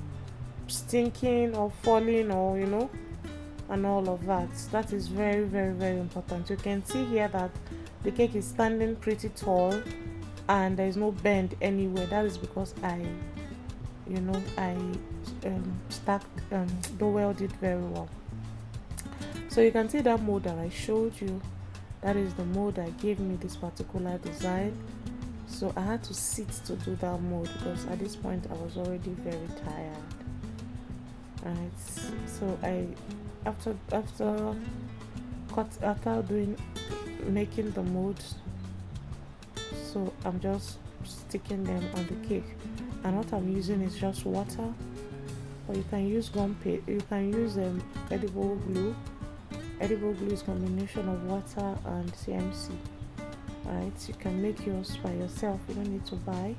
Speaker 1: stinking or falling, or and all of that. That is very, very, very important. You can see here that the cake is standing pretty tall and there is no bend anywhere. That is because I stacked dowelled it very well. So you can see that mold that I showed you, that is the mold that gave me this particular design. So I had to sit to do that mold because at this point I was already very tired. Right, so after making the molds, so I'm just sticking them on the cake, and what I'm using is just water, or you can use gum paste, you can use edible glue. Edible glue is a combination of water and CMC. Right, you can make yours by yourself, you don't need to buy.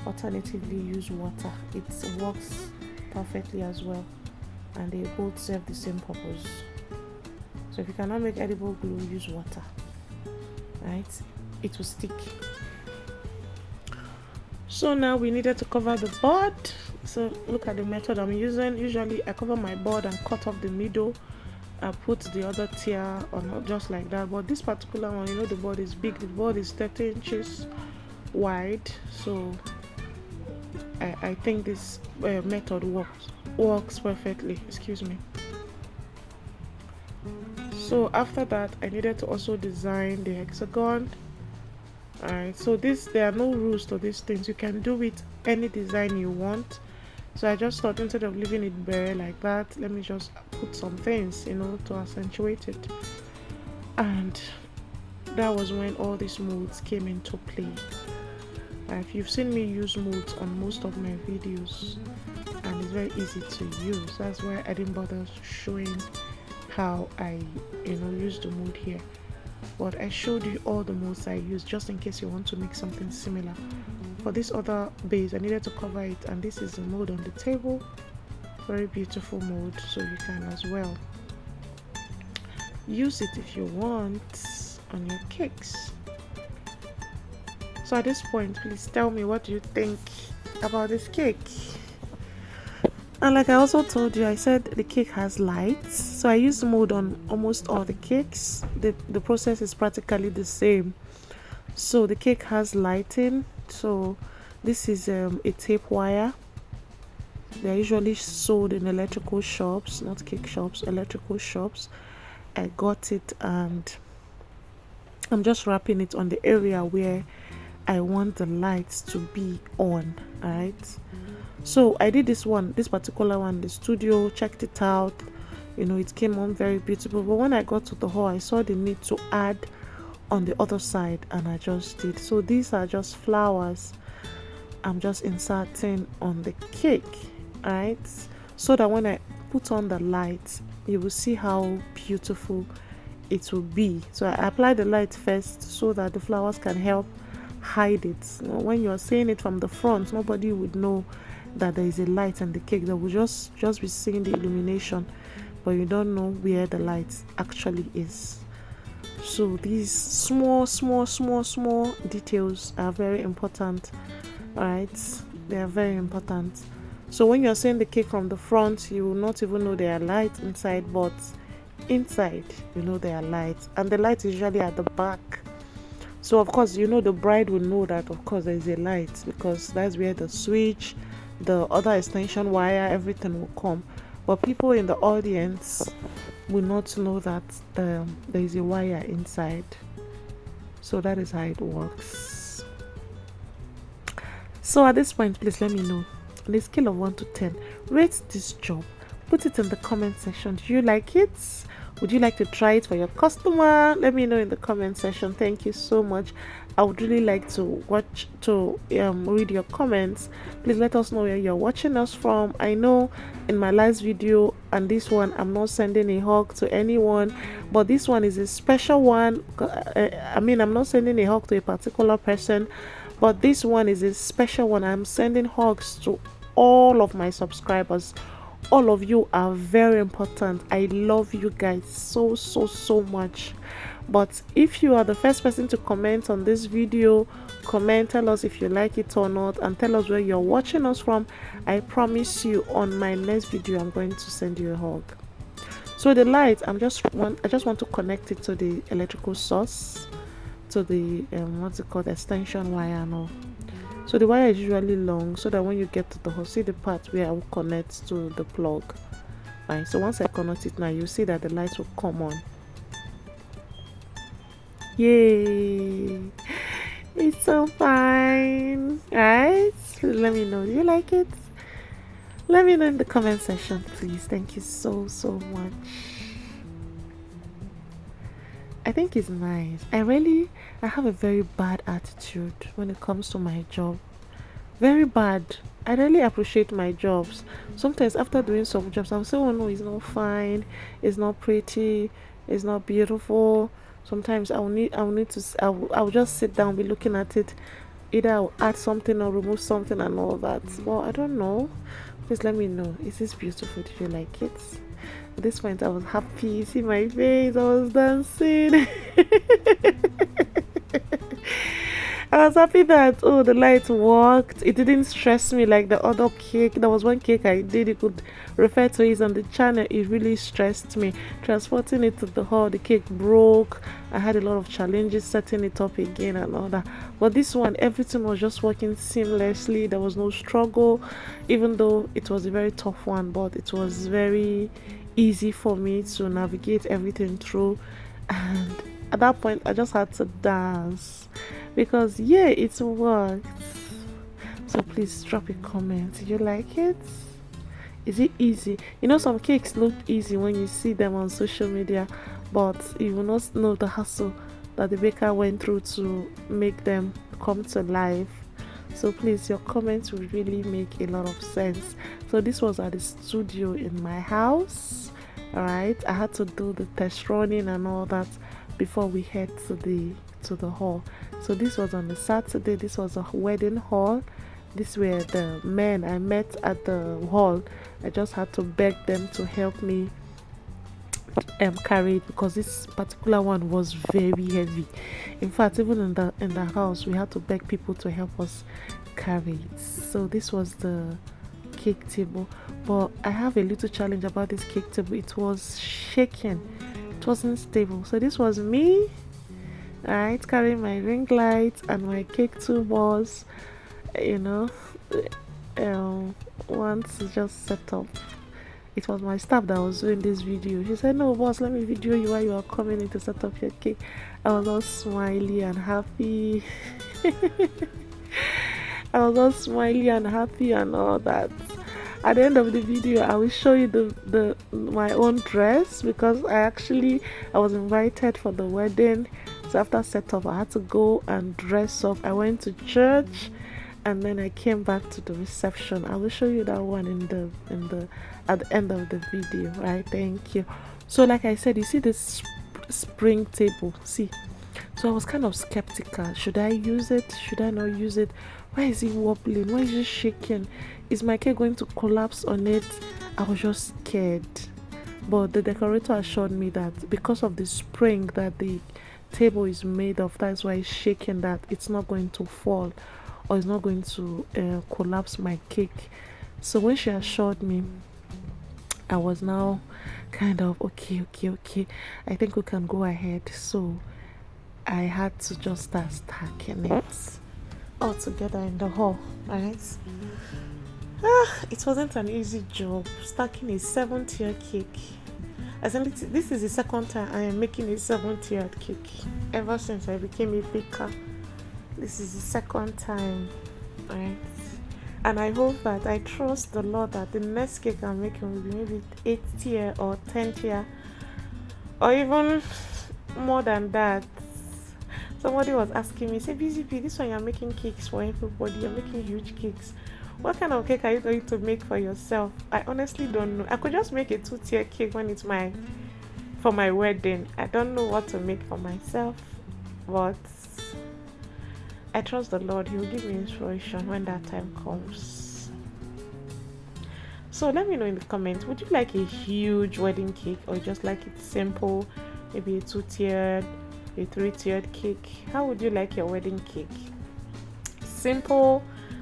Speaker 1: Alternatively, use water, it works perfectly as well, and they both serve the same purpose. So if you cannot make edible glue, use water. Right, it will stick. So now we needed to cover the board. So look at the method I'm using. Usually I cover my board and cut off the middle. I put the other tier on just like that, but this particular one, the board is big. The board is 30 inches wide, so I think this method works perfectly. Excuse me. So after that, I needed to also design the hexagon. Alright, so there are no rules to these things. You can do it any design you want. So I just thought, instead of leaving it bare like that, let me just put some things, to accentuate it. And that was when all these molds came into play. If you've seen me use molds on most of my videos, and it's very easy to use, that's why I didn't bother showing how I use the mold here. But I showed you all the molds I use just in case you want to make something similar. For this other base, I needed to cover it, and this is the mold on the table. Very beautiful mold, so you can as well use it if you want on your cakes. So at this point, please tell me, what do you think about this cake? And like I also told you, I said the cake has lights, so I use mold on almost all the cakes. The process is practically the same. So the cake has lighting. So this is a tape wire. They're usually sold in electrical shops, not cake shops, electrical shops. I got it and I'm just wrapping it on the area where I want the lights to be on. All right, so I did this particular one, the studio, checked it out, it came on very beautiful. But when I got to the hall, I saw the need to add on the other side, and I just did. So these are just flowers I'm just inserting on the cake, right? So that when I put on the light, you will see how beautiful it will be. So I apply the light first so that the flowers can help hide it. When you're seeing it from the front, nobody would know that there is a light on the cake. They will just be seeing the illumination, but you don't know where the light actually is. So these small details are very important. All right, they are very important. So when you're seeing the cake from the front, you will not even know there are lights inside, but inside there are lights, and the light is usually at the back. So of course the bride will know that of course there is a light, because that's where the switch, the other extension wire, everything will come. But people in the audience will not know that there is a wire inside. So that is how it works. So at this point, please let me know, on a scale of 1 to 10, rate this job. Put it in the comment section. Do you like it? Would you like to try it for your customer? Let me know in the comment section. Thank you so much. I would really like to read your comments. Please let us know where you're watching us from. I know in my last video and this one, I'm not sending a hug to anyone, but this one is a special one. I'm not sending a hug to a particular person, but this one is a special one. I'm sending hugs to all of my subscribers. All of you are very important. I love you guys so much. But if you are the first person to comment on this video, tell us if you like it or not, and tell us where you're watching us from. I promise you, on my next video, I'm going to send you a hug. So the light, I just want to connect it to the electrical source, to the extension wire and all. So the wire is usually long, so that when you get to the hole, see the part where I will connect to the plug. Right, so once I connect it now, you see that the light will come on. Yay! It's so fine, right? Let me know, do you like it? Let me know in the comment section, please. Thank you so much. I think it's nice. I have a very bad attitude when it comes to my job. Very bad. I really appreciate my jobs. Sometimes after doing some jobs, I'll say, oh no, it's not fine, it's not pretty, it's not beautiful. Sometimes I'll just sit down, be looking at it. Either I'll add something or remove something and all that. Well, I don't know. Please let me know. Is this beautiful? Did you like it? At this point, I was happy. See my face? I was dancing. I was happy that the light worked. It didn't stress me like the other cake. There was one cake I did, you could refer to it on the channel. It really stressed me. Transporting it to the hall, the cake broke. I had a lot of challenges setting it up again and all that. But this one, everything was just working seamlessly. There was no struggle, even though it was a very tough one, but it was very easy for me to navigate everything through. And at that point, I just had to dance, because it worked. So please drop a comment. Did you like it? Is it easy? Some cakes look easy when you see them on social media, but you will not know the hustle that the baker went through to make them come to life. So please, your comments will really make a lot of sense. So this was at the studio in my house. All right, I had to do the test running and all that before we head to the hall. So this was on a Saturday. This was a wedding hall. These were the men I met at the hall. I just had to beg them to help me carry it, because this particular one was very heavy. In fact, even in the house, we had to beg people to help us carry it. So this was the cake table. But I have a little challenge about this cake table. It was shaking. It wasn't stable. So this was me, right, carrying my ring light and my cake 2 balls. Once just set up. It was my staff that was doing this video. She said, no boss, let me video you while you are coming in to set up your cake. I was all smiley and happy. I was all smiley and happy and all that. At the end of the video, I will show you the my own dress, because I was invited for the wedding. So after setup, I had to go and dress up. I went to church, and then I came back to the reception. I will show you that one at the end of the video, right? Thank you. So like I said, you see this spring table, see. So I was kind of skeptical. Should I use it? Should I not use it? Why is it wobbling? Why is it shaking? Is my cake going to collapse on it? I was just scared. But the decorator assured me that because of the spring that the table is made of, that's why it's shaking, that it's not going to fall or it's not going to collapse my cake. So when she assured me, I was now kind of okay. I think we can go ahead. So I had to just start stacking it all together in the hall, right? It wasn't an easy job stacking a 7-tier cake. I think this is the second time I am making a 7-tiered cake ever since I became a baker. This is the second time, right? And I hope that, I trust the Lord that the next cake I'm making will be maybe 8-tier or 10-tier, or even more than that. Somebody was asking me, say, BZP, this one you're making cakes for everybody, you're making huge cakes. What kind of cake are you going to make for yourself? I honestly don't know. I could just make a 2-tier cake when it's for my wedding. I don't know what to make for myself, but I trust the Lord. He will give me inspiration when that time comes. So let me know in the comments, would you like a huge wedding cake, or just like it simple, maybe a 2-tiered, a 3-tiered cake? How would you like your wedding cake? Simple,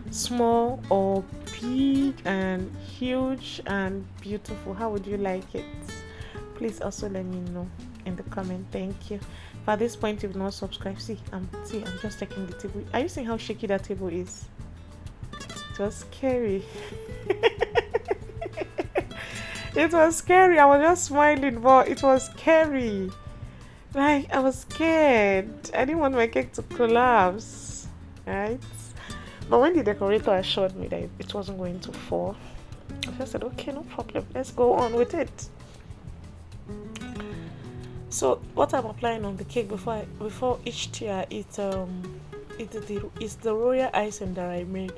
Speaker 1: small, or big and huge and beautiful? How would you like it? Please also let me know in the comment. Thank you. But at this point, if you've not subscribed, I'm just checking the table. Are you seeing how shaky that table is? It was scary. It was scary. I was just smiling, but it was scary. Like, I was scared. I didn't want my cake to collapse, right? But when the decorator assured me that it wasn't going to fall, I just said, okay, no problem. Let's go on with it. So what I'm applying on the cake before each tier, it's the royal icing that I made.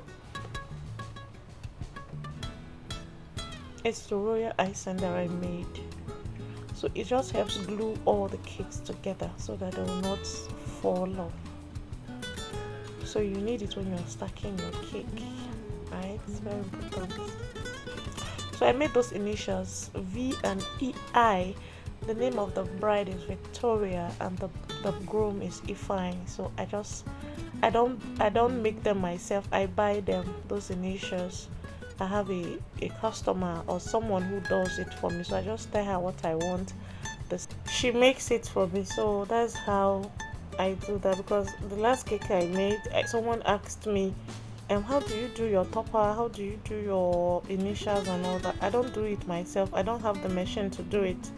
Speaker 1: It's the royal icing that I made. So it just helps glue all the cakes together so that they will not fall off. So you need it when you're stacking your cake, right? It's very important. So I made those initials, V and EI. The name of the bride is Victoria and the groom is Ifeanyi. So I don't make them myself. I buy them, those initials. I have a customer or someone who does it for me. So I just tell her what I want. She makes it for me. So that's how I do that. Because the last cake I made, someone asked me, how do you do your topper? How do you do your initials and all that? I don't do it myself. I don't have the machine to do it.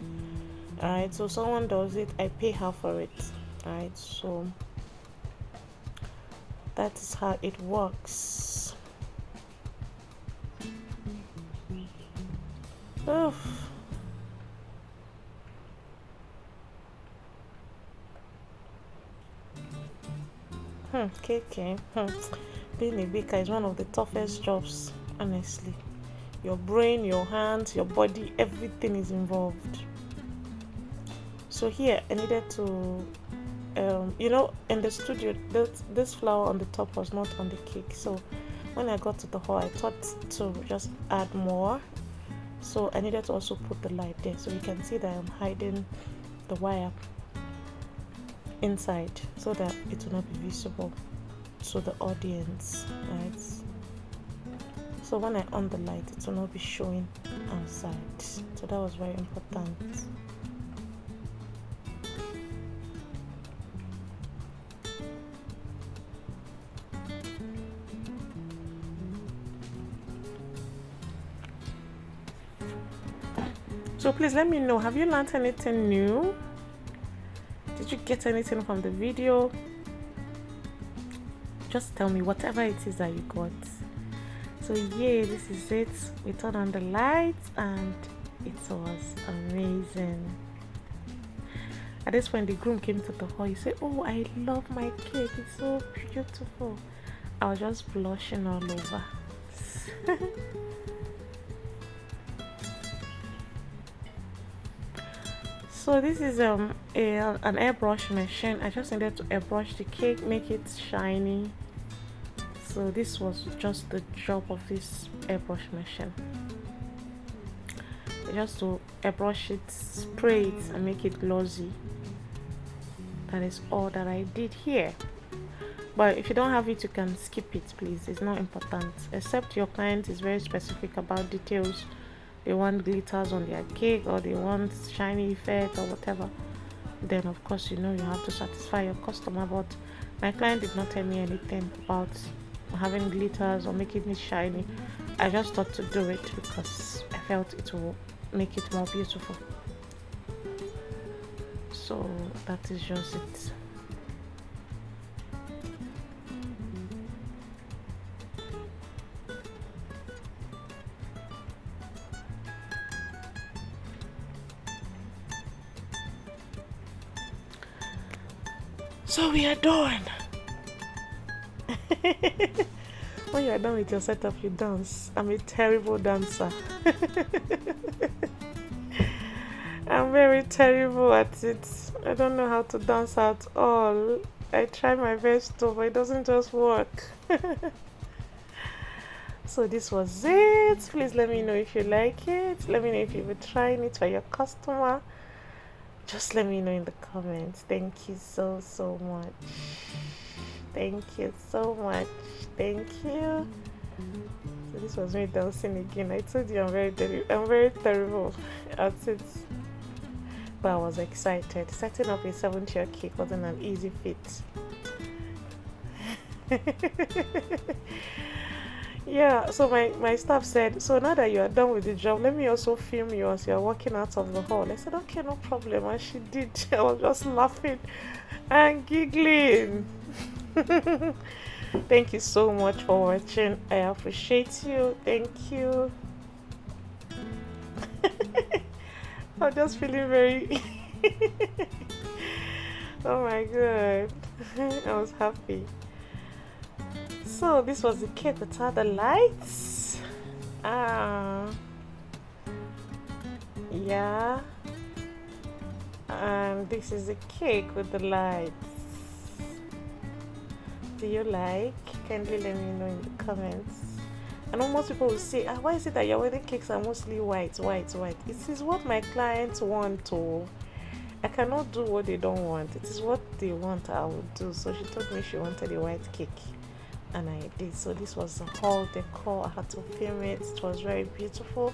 Speaker 1: Alright, so someone does it, I pay her for it. Alright, so that is how it works. Oof. KK. Being a baker is one of the toughest jobs, honestly. Your brain, your hands, your body, everything is involved. So here I needed to, in the studio, this flower on the top was not on the cake. So when I got to the hall, I thought to just add more. So I needed to also put the light there. So you can see that I'm hiding the wire inside so that it will not be visible to the audience, right? So when I on the light, it will not be showing outside. So that was very important. So please let me know, have you learned anything new? Did you get anything from the video? just tell me whatever it is that you got. So yeah, this is it. We turned on the lights and it was amazing. At this point, the groom came to the hall. He said, "Oh, I love my cake. It's so beautiful." I was just blushing all over. So this is an airbrush machine. I just needed to airbrush the cake, make it shiny. So this was just the job of this airbrush machine. Just to airbrush it, spray it and make it glossy. That is all that I did here. But if you don't have it, you can skip it, please. It's not important, except your client is very specific about details. They want glitters on their cake, or they want shiny effect or whatever. Then of course, you know, you have to satisfy your customer. But my client did not tell me anything about having glitters or making it shiny. I just thought to do it because I felt it will make it more beautiful. So that is just it. So we are done. When you are done with your setup, you dance. I'm a terrible dancer. I'm very terrible at it. I don't know how to dance at all. I try my best to, but it doesn't just work. So this was it. Please let me know if you like it. Let me know if you were trying it for your customer. Just let me know in the comments. Thank you so much. Thank you so much. Thank you. So this was me dancing again. I told you I'm very terrible at it, but I was excited. Setting up a 7-tier cake wasn't an easy feat. Yeah, so my staff said, "So now that you are done with the job, let me also film you as you are walking out of the hall." I said, "Okay, no problem." And she did. I was just laughing and giggling. Thank you so much for watching. I appreciate you. Thank you. I'm just feeling very oh my god. I was happy. So this was the cake without the lights. Yeah. And this is the cake with the lights. Do you like? Kindly let me know in the comments. I know most people will say, why is it that your wedding cakes are mostly white? It is what my clients want to. I cannot do what they don't want. It is what they want I will do. So she told me she wanted a white cake, and I did. So this was the whole decor. I had to film it. It was very beautiful.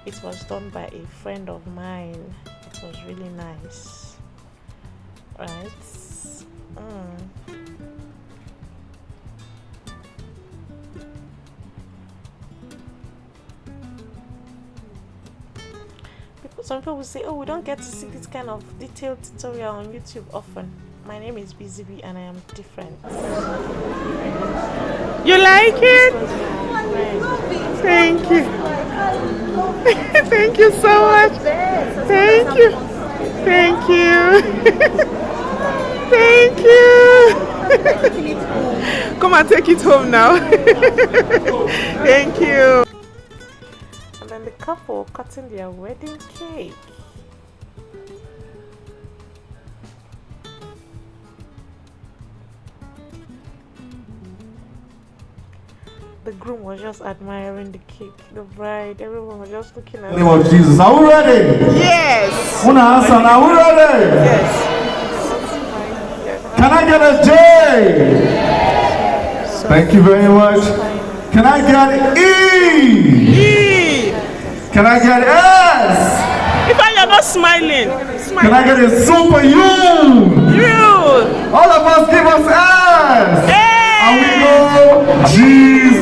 Speaker 1: It was done by a friend of mine. It was really nice, right? Some people will say, "Oh, we don't get to see this kind of detailed tutorial on YouTube often." My name is BZB and I am different. You like it? Thank you. Thank you so much. Thank you. Thank you. Thank you. Come and take it home now. Thank you. And then the couple cutting their wedding cake. The groom was just admiring the cake. The bride, everyone was just looking at it. In the name of Jesus, are we ready? Yes. Una answer, are we ready? Yes. Can I get a J? Yes. Thank you very much. Can I get E? E. Can I get S? If I am not smiling, smile. Can I get a super U? U. All of us give us S. A. And we go, Jesus.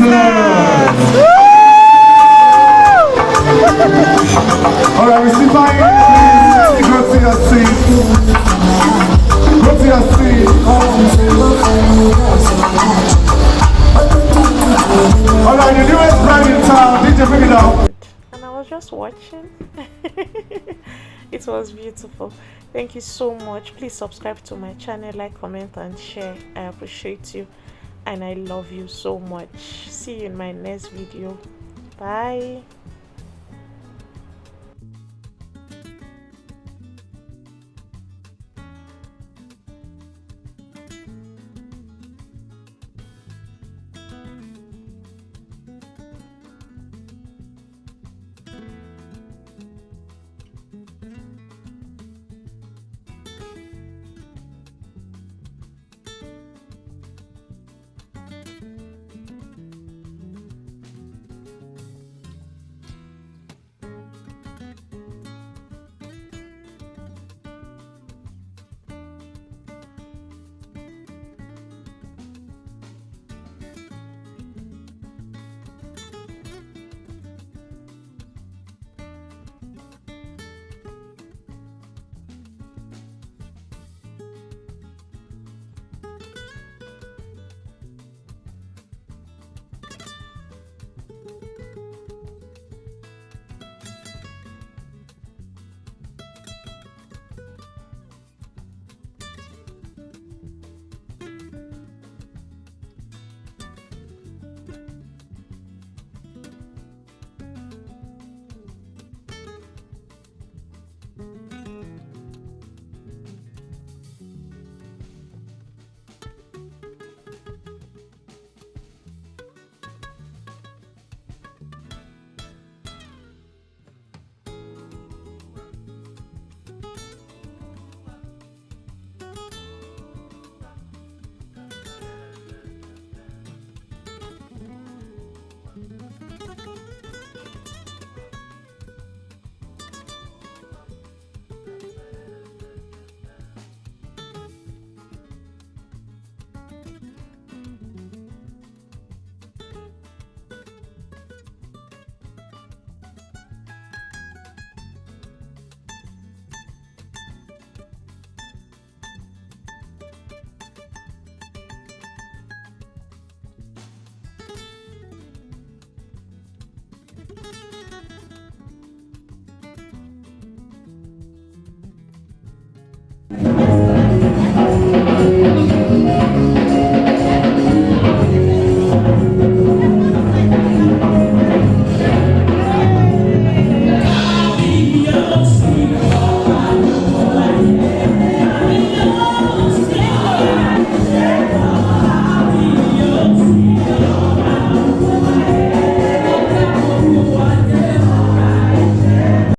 Speaker 1: All right, we sit by here, please. Go to your seat.
Speaker 2: Go to your seat. Alright, the newest brand in town. DJ, bring it up.
Speaker 1: And I was just watching. It was beautiful. Thank you so much. Please subscribe to my channel, like, comment, and share. I appreciate you and I love you so much. See you in my next video. Bye.